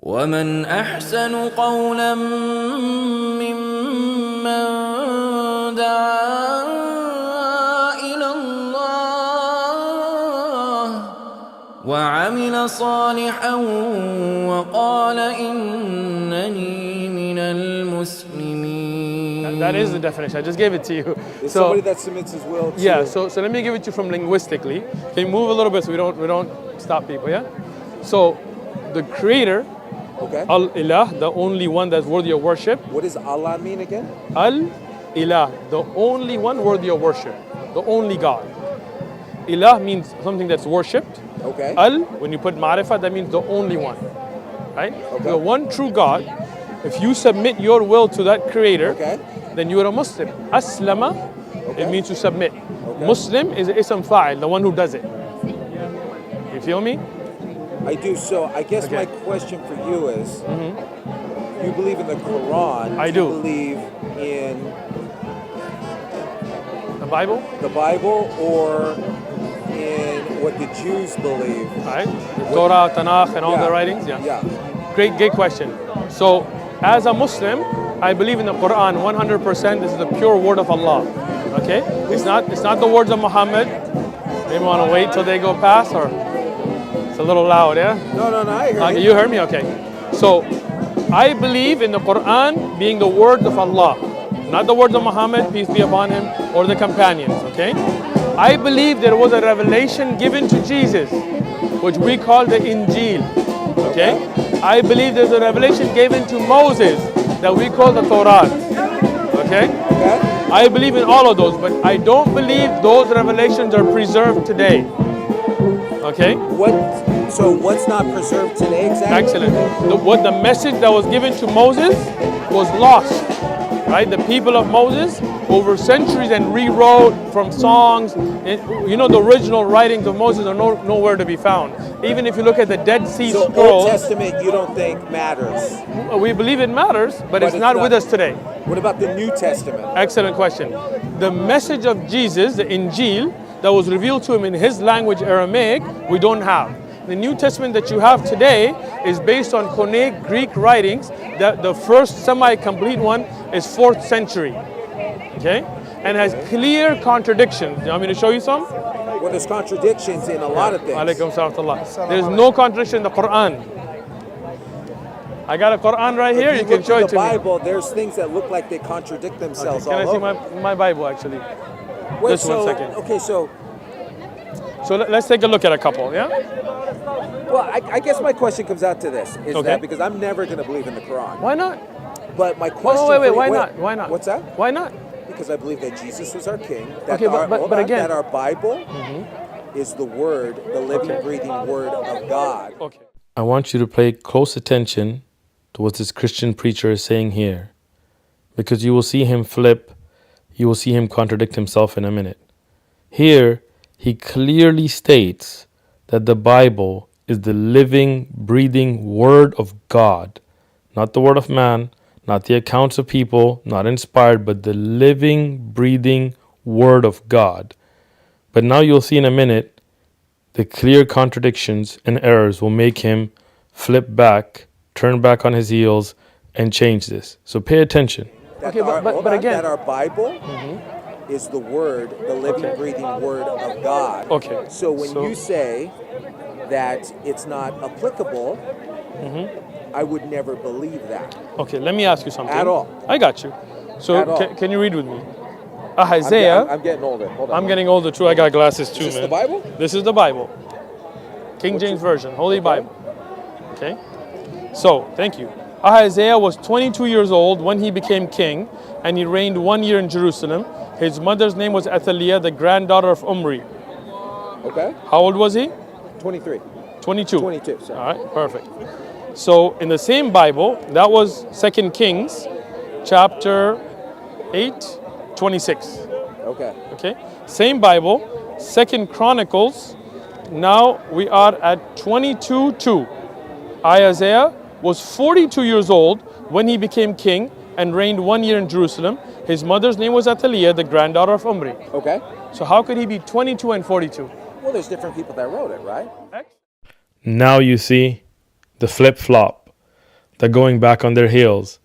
ومن أحسن قولا ممن دعا إلى الله وعمل صالحا وقال إنني من المسلمين. That is the definition. I just gave it to you. It's somebody that submits his will to. Yeah, so let me give it to you from linguistically. Can you move a little bit so we don't stop people, yeah? So the creator, Okay. Al-Ilah, the only one that's worthy of worship. What does Allah mean again? Al-Ilah, the only one worthy of worship. The only God. Ilah means something that's worshipped. Okay. Al, when you put ma'rifah, that means the only one. Right? Okay. The one true God, if you submit your will to that creator, Okay. then you are a Muslim. Aslama, Okay. it means to submit. Okay. Muslim is ism fa'il, the one who does it. You feel me? I do. So I guess Okay. my question for you is, you believe in the Quran. I do. You do. believe in The Bible, the Bible or in what the Jews believe? right? The Torah, Tanakh, and all the writings. Yeah. Great question. So, as a Muslim, I believe in the Quran 100%. This is the pure word of Allah. Okay? It's not the words of Muhammad. Maybe want to wait till they go past, or it's a little loud, yeah? No, I hear you. You heard me? Okay. So, I believe in the Quran being the words of Allah, not the words of Muhammad, peace be upon him, or the companions, okay? I believe there was a revelation given to Jesus, which we call the Injil, okay? I believe there's a revelation given to Moses that we call the Torah, okay? Okay. I believe in all of those, but I don't believe those revelations are preserved today, okay? So what's not preserved today exactly? Excellent. The message that was given to Moses was lost, right? The people of Moses over centuries and rewrote from songs. You know, the original writings of Moses are nowhere to be found. Even if you look at the Dead Sea So Scrolls, Old Testament you don't think matters? we believe it matters, but it's not with us today. What about the New Testament? Excellent question. The message of Jesus, the Injil, that was revealed to him in his language, Aramaic, we don't have. The New Testament that you have today is based on Koine Greek writings. That the first semi-complete one is 4th century, okay, and has clear contradictions. You want me to show you some? Well, there's contradictions in a lot of things. Alaikum salam. There's no contradiction in the Quran. I got a Quran right here. You can show it to the me. Bible, there's things that look like they contradict themselves. Can I all see over. my Bible actually? Wait, Just 1 second. Okay, so let's take a look at a couple. Yeah. well, I guess my question comes out to this: is Okay. that because I'm never going to believe in the Quran? Why not? But my question. Wait. for you- Why not? Why not? What's that? Why not? Because I believe that Jesus was our King. That Okay, but again- that our Bible is the Word, the living, Okay. breathing Word of God. Okay. I want you to pay close attention to what this Christian preacher is saying here, because you will see him flip, you will see him contradict himself in a minute. Here, he clearly states that the Bible is the living, breathing Word of God, not the word of man, not the accounts of people, not inspired, but the living, breathing Word of God. But now you'll see in a minute, the clear contradictions and errors will make him flip back, turn back on his heels, and change this. So pay attention. That Okay, but again- that our Bible is the Word, the living, Okay. breathing Word of God. Okay. So when you say that it's not applicable, I would never believe that. Okay, let me ask you something. At all. I got you. So At all. can you read with me? Isaiah. I'm getting older. Hold on. I'm getting older too. I got glasses too, Is this man. the Bible? This is the Bible. King James Version, Holy Bible. Okay? So, thank you. Isaiah was 22 years old when he became king, and he reigned 1 year in Jerusalem. His mother's name was Athaliah, the granddaughter of Omri. Okay. How old was he? 23. 22. 22, sorry. All right, perfect. So, in the same Bible, that was 2 Kings, chapter 8, 26. Okay. Okay, same Bible, 2 Chronicles. Now we are at 22:2. Isaiah was 42 years old when he became king and reigned 1 year in Jerusalem. His mother's name was Athaliah, the granddaughter of Omri. Okay. So how could he be 22 and 42? Well, there's different people that wrote it, right? Now you see the flip-flop. They're going back on their heels.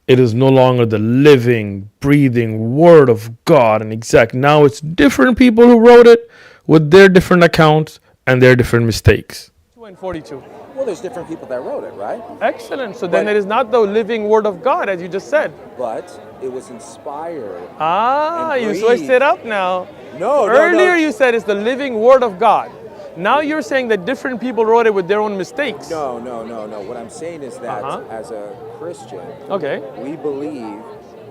It is no longer the living, breathing word of God and exact. Now it's different people who wrote it with their different accounts and their different mistakes. 2 and 42. Well, there's different people that wrote it, right? Excellent. So then it is not the living word of God, as you just said. But it was inspired. Ah, and you breathed. switched it up now. No, Earlier no. you said it's the living word of God. Now you're saying that different people wrote it with their own mistakes. No. What I'm saying is that as a Christian, Okay. we believe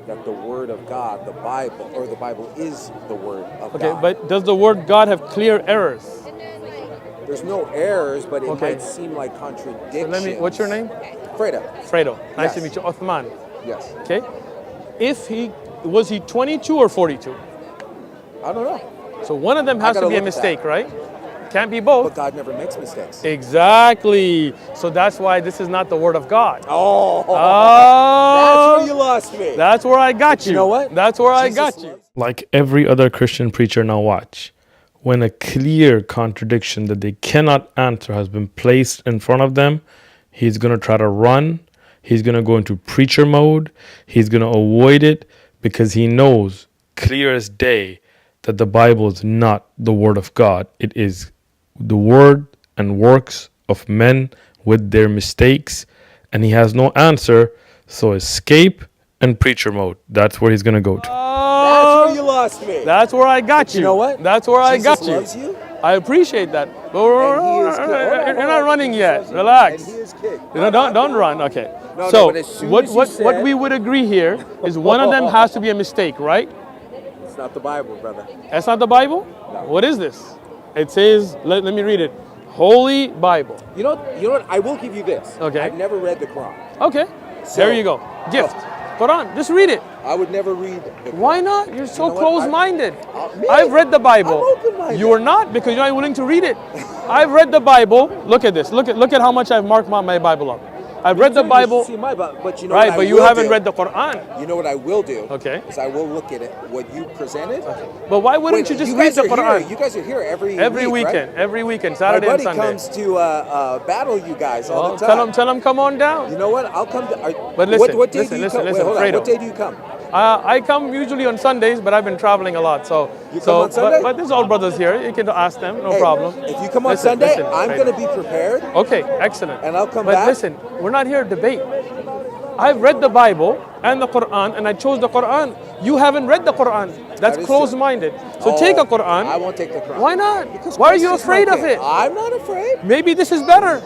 that the Word of God, the Bible, or the Bible is the Word of Okay, God. but does the word God have clear errors? There's no errors, but it Okay. might seem like contradictions. So what's your name? Fredo. Fredo. Nice to Yes. meet you. Othman. Yes. Okay. Was he 22 or 42? I don't know. So one of them has to gotta be a look at mistake, that. right? Can't be But both. God never makes mistakes. Exactly. So that's why this is not the word of God. Oh, Oh, that's where you lost me. that's where I got you. You know what? That's where I Jesus got you. loves- Like every other Christian preacher, now watch. When a clear contradiction that they cannot answer has been placed in front of them, he's going to try to run. He's going to go into preacher mode. He's going to avoid it because he knows clear as day that the Bible is not the word of God. It is the word and works of men with their mistakes, and he has no answer. So escape and preacher mode. That's where he's going to go to. That's where you lost me. That's where I got you. You know what? That's where I Jesus got you. loves you. I appreciate that. But And he is king. you're not running yet. Relax. And he is king. You know, don't run. Okay. No, So but as soon what as you what what said- we would agree here is one of them has to be a mistake, right? It's not the Bible, brother. That's not the Bible? No. What is this? It says, let me read it. Holy Bible. You know what? I will give you this. Okay. I've never read the Quran. Okay. So- There you go. Gift. Quran. Just read it. I would never read the Quran. Why not? You're so know what? close-minded. Me? I've read the Bible. I'm open-minded. You are not because you're not willing to read it. I've read the Bible. Look at this. Look at how much I've marked my Bible up. I've read the You Bible. see my Bible, but you know Right, what I but you will haven't do? read the Quran. You know what I will do? Okay. Is I will look at it, what you presented. But why wouldn't you just read guys the are Quran? Here. You guys are here every Weekend, right? every weekend, My Saturday and buddy Sunday. comes to battle you guys all Well, the time. tell him, come on down. You know what? I'll come. But listen, what day listen, do you listen, come? listen, Wait, hold on. Fredo. What day do you come? I come usually on Sundays, but I've been traveling a lot, so You come on Sunday? but there's all brothers here. You can ask them, no Hey, problem. If you come on Listen, Sunday, listen, I'm Fredo. going to be prepared. Okay, excellent. And I'll come but back. listen, we're not here to debate. I've read the Bible and the Quran, and I chose the Quran. You haven't read the Quran. That's That is closed-minded. So Oh, take a Quran. I won't take the Quran. Why not? Because Why are you Christ is afraid my of king. it? I'm not afraid. Maybe this is better.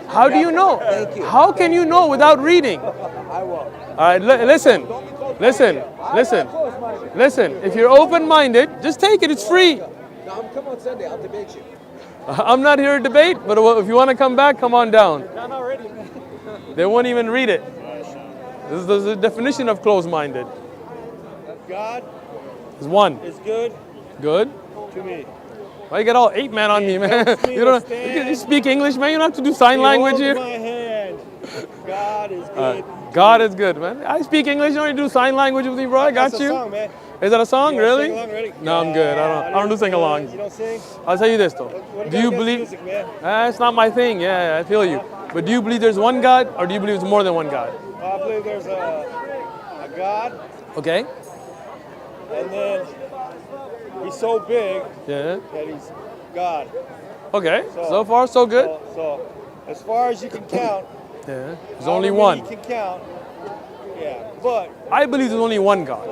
How do you know? Thank you. How can you know without reading? I won't. All right, listen. If you're open-minded, just take it. It's free. No, I'm coming on Sunday. I'll debate you. I'm not here to debate, but if you want to come back, come on down. They won't even read it. This is the definition of closed-minded. God It's one. is good Good. to me. Why you get all ape man on me, man? helps me You don't. understand. You speak English, man. You don't have to do sign language He here. holds my hand. God is good. God is good, man. I speak English. You don't need to do sign language with me, bro. I got That's a you. song, man. Is that a song, You wanna really? sing along, ready? No, I'm good. I don't do sing-alongs. You don't sing? I'll tell you this though. What Do you about believe? music, man? It's not my thing. Yeah, I feel you. But do you believe there's one God, or do you believe there's more than one God? I believe there's a God, Okay. and then he's so big Yeah. that he's God. Okay. So far, so good. So as far as you can count, Yeah. There's only however one. many you can count. Yeah, but I believe there's only one God.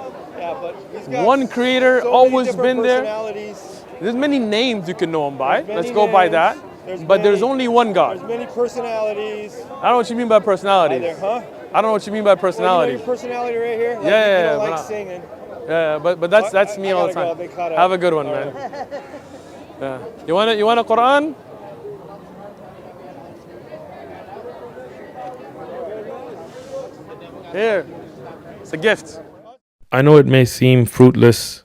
he's got One creator, so always many different been there. personalities. There's many names you can know him by. There's many Let's go by names. that. There's But there's many- only one There's God. many personalities. I don't know what you mean by Are personalities. there, huh? I don't know what you mean by Well, you know personalities. your personality right here? Like, Yeah, yeah, you yeah, don't but like I- singing. Yeah, but that's me I all the gotta go. time. They caught up. Have a good one, All man. right. Yeah. You want a Quran? Here. It's a gift. I know it may seem fruitless,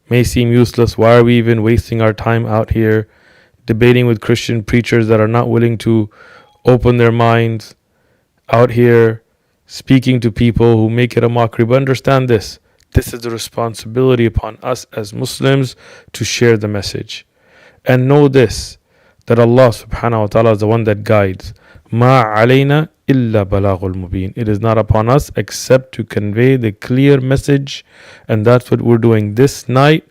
may seem useless. Why are we even wasting our time out here debating with Christian preachers that are not willing to open their minds, out here speaking to people who make it a mockery? But understand this. This is the responsibility upon us as Muslims to share the message. And know this, that Allah subhanahu wa ta'ala is the one that guides. Ma alayna إِلَّا بَلَاغُ الْمُبِينَ. It is not upon us except to convey the clear message, and that's what we're doing this night.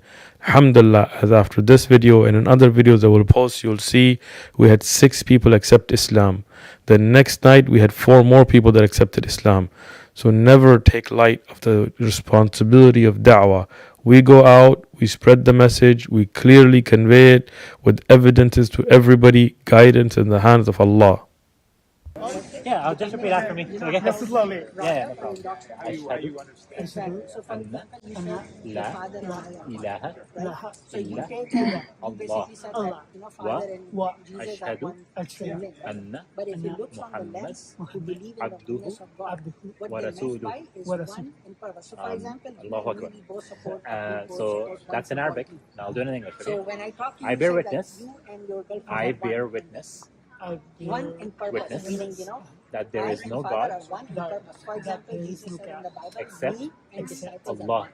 Alhamdulillah, as after this video and in other videos I will post, you'll see we had 6 people accept Islam. The next night we had 4 more people that accepted Islam. So never take light of the responsibility of da'wah. We go out, we spread the message, we clearly convey it with evidences to everybody, guidance in the hands of Allah. Yeah, I'll just repeat after me. So we get this. slowly. Yeah, no problem. أشهد أن لا إله إلا الله وأشهد أن محمد عبده ورسوله. الله أكبر. So that's in Arabic. Now I'll do it in English. Okay? I bear witness. I bear witness. Witness that there is no God except Allah,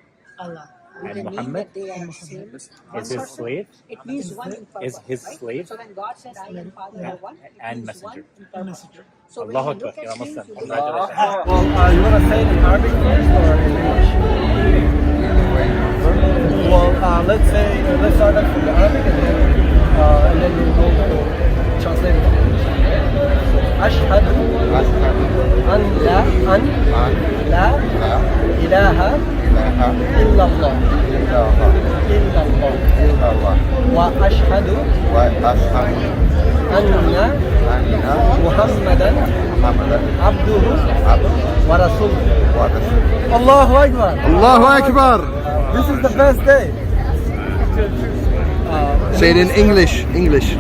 and Muhammad is his slave, and messenger. Allahu Akbar. You're a Muslim. Congratulations. Well, you want to say it in Arabic first or in English? Well, let's start off from the Arabic and then we'll go translate it. أشهد أن لا إله إلا الله وأشهد أن محمدا عبده ورسوله. Allahu Akbar. Allahu Akbar. This is the best day. Say it in English. English.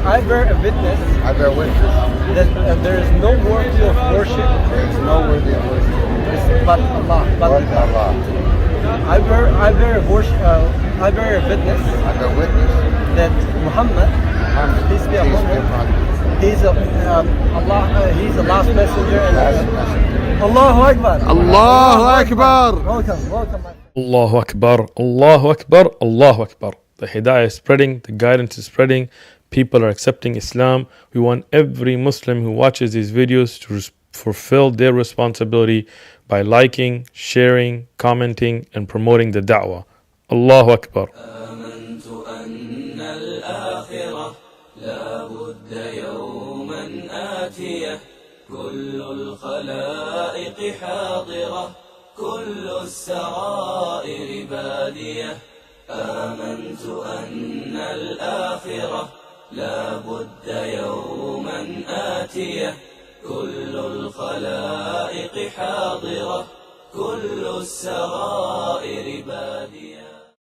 I bear a witness. I bear witness. That there is no worthy of worship. There is no worthy of worship But Allah. but Allah. I bear a witness. I bear witness. That Muhammad, peace be upon him, he's the last messenger. Allahu Akbar. Allahu Akbar. Welcome. Allahu Akbar, Allahu Akbar, Allahu Akbar. The hidayah is spreading, the guidance is spreading, people are accepting Islam. We want every Muslim who watches these videos to fulfill their responsibility by liking, sharing, commenting, and promoting the da'wah. Allahu Akbar. آمنت أن الآخرة لا بد يوما آتية كل الخلائق حاضرة كل السرائر بادية آمنت أن الآخرة لا بد يوما آتية كل الخلائق حاضرة كل السرائر بادية.